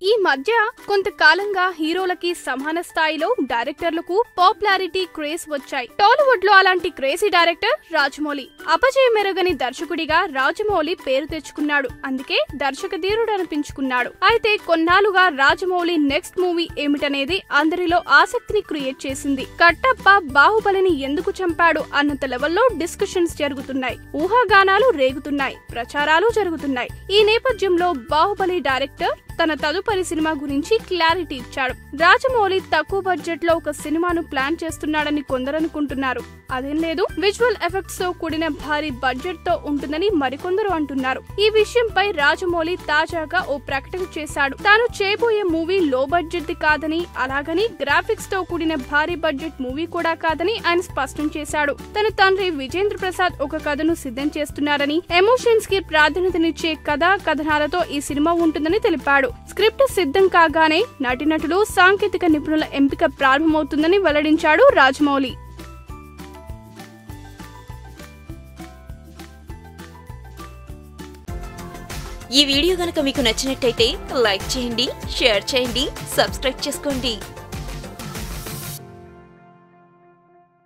ఈ మధ్య కొంతకాలంగా హీరోలకి సమాన స్థాయిలో డైరెక్టర్లకు పాపులారిటీ క్రేజ్ వచ్చాయి. టాలీవుడ్ లో అలాంటి క్రేజీ డైరెక్టర్ రాజమౌళి. అపజయ మెరుగని దర్శకుడిగా రాజమౌళి పేరు తెచ్చుకున్నాడు. అందుకే దర్శకధీరుడు అనిపించుకున్నాడు. అయితే కొన్నాళ్లుగా రాజమౌళి నెక్స్ట్ మూవీ ఏమిటనేది అందరిలో ఆసక్తిని క్రియేట్ చేసింది. కట్టప్ప బాహుబలిని ఎందుకు చంపాడు అన్నంత లెవెల్లో డిస్కషన్స్ జరుగుతున్నాయి. ఊహాగానాలు రేగుతున్నాయి, ప్రచారాలు జరుగుతున్నాయి. ఈ నేపథ్యంలో బాహుబలి డైరెక్టర్ తన తదుపరి సినిమా గురించి క్లారిటీ ఇచ్చాడు. రాజమౌళి తక్కువ బడ్జెట్ లో ఒక సినిమాను ప్లాన్ చేస్తున్నాడని కొందరు అనుకుంటున్నారు. అదేం లేదు, విజువల్ ఎఫెక్ట్స్ తో కూడిన భారీ బడ్జెట్ తో ఉంటుందని మరికొందరు అంటున్నారు. ఈ విషయంపై రాజమౌళి తాజాగా ఓ ప్రకటన చేశాడు. తాను చేయబోయే మూవీ లో బడ్జెట్ కాదని, అలాగని గ్రాఫిక్స్ తో కూడిన భారీ బడ్జెట్ మూవీ కూడా కాదని ఆయన స్పష్టం చేశాడు. తన తండ్రి విజేంద్ర ప్రసాద్ ఒక కథను సిద్ధం చేస్తున్నారని, ఎమోషన్స్ కి ప్రాధాన్యతనిచ్చే కథా కథనాలతో ఈ సినిమా ఉంటుందని తెలిపాడు. స్క్రిప్ట్ సిద్ధం కాగానే నటీనటులు, సాంకేతిక నిపుణుల ఎంపిక ప్రారంభమవుతుందని వెల్లడించాడు రాజమౌళి. ఈ వీడియో గనుక మీకు నచ్చినట్టయితే లైక్ చేయండి, షేర్ చేయండి, సబ్స్క్రైబ్ చేసుకోండి.